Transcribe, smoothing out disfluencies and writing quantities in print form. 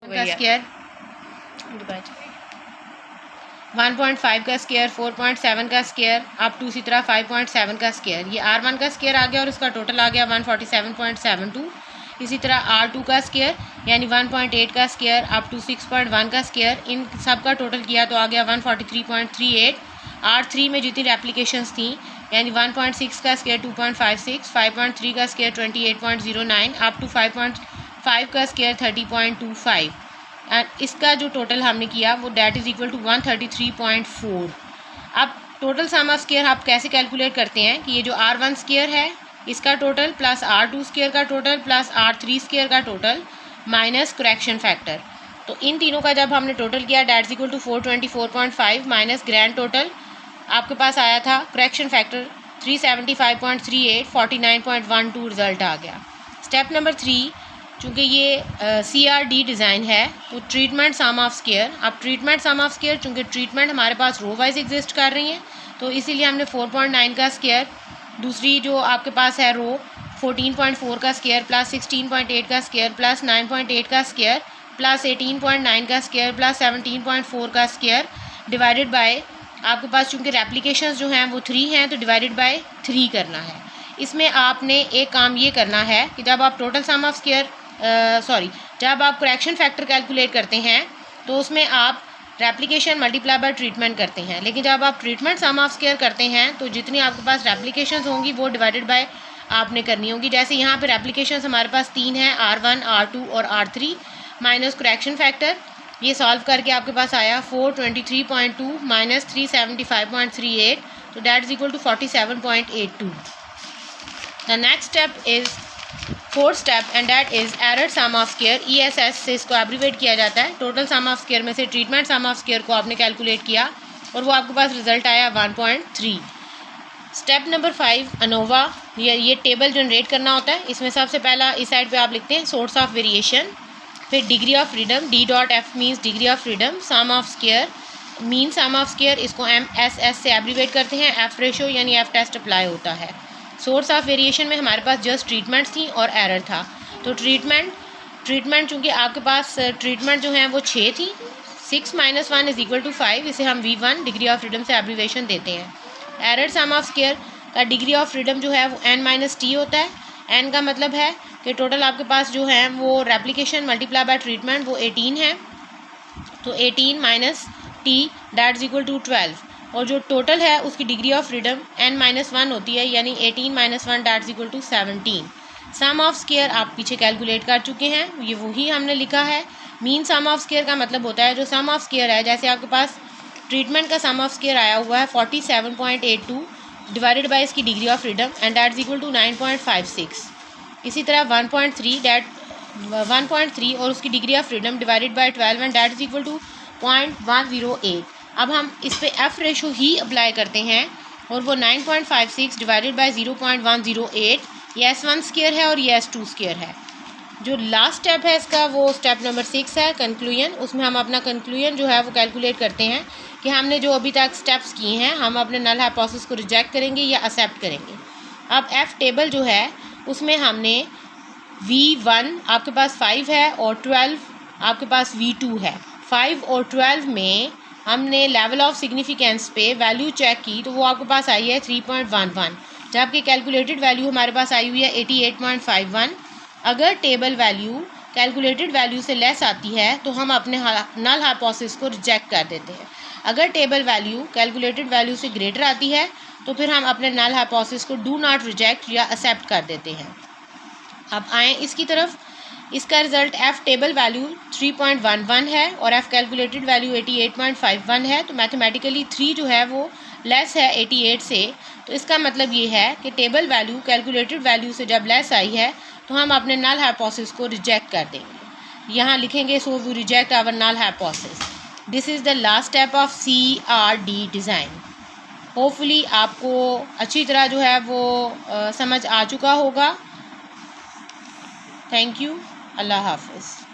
का स्क्वायर 1.5 का स्क्वायर 4.7 का स्क्वायर अप टू इसी तरह 5.7 का स्क्वायर। ये R1 का स्क्वायर आ गया और इसका टोटल आ गया 147.72। इसी तरह R2 का स्क्वायर यानी 1.8 का स्क्वायर अप टू 6.1 का स्क्वायर, इन सब का टोटल किया तो आ गया 143.38। R3 में जितनी रेप्लिकेशंस थी यानी 1.6 का स्क्वायर 2.56, 5.3 का स्क्वायर 28.09 अप टू 5.5 का स्क्वायर 30.25 एंड इसका जो टोटल हमने किया वो डेट इज़ इक्वल टू 133.4। अब टोटल सम ऑफ स्क्वायर आप कैसे कैलकुलेट करते हैं कि ये जो R1 स्क्वायर है इसका टोटल प्लस R2 स्क्वायर का टोटल प्लस R3 स्क्वायर का टोटल माइनस करेक्शन फैक्टर। तो इन तीनों का जब हमने टोटल किया that is equal to 424.5 minus grand total आपके पास आया था करेक्शन फैक्टर 375.38, 49.12 रिजल्ट आ गया। स्टेप नंबर 3, चूँकि ये CRD डिज़ाइन है तो ट्रीटमेंट सम ऑफ स्क्वायर। अब ट्रीटमेंट सम ऑफ स्क्वायर चूँकि ट्रीटमेंट हमारे पास रो वाइज एग्जिस्ट कर रही हैं तो इसीलिए हमने 4.9 का स्क्वायर, दूसरी जो आपके पास है रो 14.4 का स्क्वायर प्लस 16.8 का स्क्वायर प्लस 9.8 का स्क्वायर प्लस 18.9 का स्क्वायर प्लस 17.4 का स्क्वायर डिवाइडेड बाय आपके पास चूँकि रेप्लिकेशंस जो हैं वो 3 हैं तो डिवाइडेड बाय 3 करना है। इसमें आपने एक काम ये करना है कि जब आप टोटल सम ऑफ स्क्वायर जब आप करेक्शन फैक्टर कैलकुलेट करते हैं तो उसमें आप रेप्लिकेशन मल्टीप्लाई बाय ट्रीटमेंट करते हैं, लेकिन जब आप ट्रीटमेंट सम ऑफ स्क्वायर करते हैं तो जितनी आपके पास रेप्लिकेशंस होंगी वो डिवाइडेड बाय आपने करनी होगी। जैसे यहाँ पे रेप्लिकेशंस हमारे पास 3 हैं, R1, R2 और R3 माइनस करेक्शन फैक्टर। ये सॉल्व करके आपके पास आया 423.2 माइनस 375.38 तो that is equal to 47.82। The next step is fourth step and that is error sum of square. ESS से इसको एब्रीवेट किया जाता है। टोटल सम ऑफ स्क्वायर में से ट्रीटमेंट सम ऑफ स्क्वायर को आपने कैलकुलेट किया और वो आपके पास रिजल्ट आया 1.3। स्टेप नंबर 5 अनोवा, ये टेबल जनरेट करना होता है। इसमें सबसे पहला इस साइड पे आप लिखते हैं सोर्स ऑफ वेरिएशन, फिर degree of freedom, D.F means degree of freedom, sum of square mean sum of square, इसको MSS से एब्रीवेट करते हैं। F रेशो यानी F टेस्ट अप्लाई होता है। सोर्स ऑफ वेरिएशन में हमारे पास जस्ट ट्रीटमेंट्स थी और एरर था। तो ट्रीटमेंट चूँकि आपके पास ट्रीटमेंट जो है वो 6 थी, 6 - 1 इज़ इक्वल टू 5, इसे हम V1 डिग्री ऑफ फ्रीडम से एब्रीवेशन देते हैं। एरर सम ऑफ स्क्वायर का डिग्री ऑफ फ्रीडम जो है वो N-T होता है। N का मतलब है कि टोटल आपके पास जो है वो रेप्लिकेशन मल्टीप्लाई बाय ट्रीटमेंट वो 18 है, तो 18 minus T that is equal to 12 और जो टोटल है उसकी डिग्री ऑफ फ्रीडम N-1 होती है यानी 18 - 1 that is equal to 17। Sum of square आप पीछे कैलकुलेट कर चुके हैं, ये वही हमने लिखा है। मीन सम ऑफ स्क्वायर का मतलब होता है जो सम ऑफ स्क्वायर है, जैसे आपके पास ट्रीटमेंट का सम ऑफ स्क्वायर आया हुआ है 47.82 डिवाइडेड बाय इसकी degree of freedom and that is equal to 9.56। इसी तरह 1.3 और उसकी degree of freedom divided by 12 and that is equal to 0.108। अब हम इस पे F रेशो ही अप्लाई करते हैं और वो 9.56 डिवाइडेड बाय 0.108, ये S1 स्क्वायर है और ये S2 स्क्वायर है। जो लास्ट स्टेप है इसका वो स्टेप नंबर 6 है कंक्लूजन। उसमें हम अपना कंक्लूजन जो है वो कैलकुलेट करते हैं कि हमने जो अभी तक स्टेप्स किए हैं हम अपने नल हाइपोथेसिस को रिजेक्ट करेंगे या एक्सेप्ट करेंगे। अब F टेबल जो है उसमें हमने V1 आपके पास 5 है और 12 आपके पास V2 है। 5 और 12 में हमने लेवल ऑफ सिग्निफिकेंस पे वैल्यू चेक की तो वो आपके पास आई है 3.11, जबकि कैलकुलेटेड वैल्यू हमारे पास आई हुई है 88.51। अगर टेबल वैल्यू कैलकुलेटेड वैल्यू से लेस आती है तो हम अपने नल हाइपोथेसिस को रिजेक्ट कर देते हैं। अगर टेबल वैल्यू कैलकुलेटेड वैल्यू से ग्रेटर आती है तो फिर हम अपने नल हाइपोथेसिस को डू नॉट रिजेक्ट या एक्सेप्ट कर देते हैं। अब आएँ इसकी तरफ। इसका रिजल्ट F टेबल वैल्यू 3.11 है और F कैलकुलेटेड वैल्यू 88.51 है, तो मैथमेटिकली 3 जो है वो लेस है 88 से। तो इसका मतलब ये है कि टेबल वैल्यू कैलकुलेटेड वैल्यू से जब लेस आई है तो हम अपने नल हाइपोथेसिस को रिजेक्ट कर देंगे। यहाँ लिखेंगे so we reject our null hypothesis. This is the last step of CRD design. Hopefully आपको अच्छी तरह जो है वो समझ आ चुका होगा। Thank you. अल्लाह हाफ़िज़।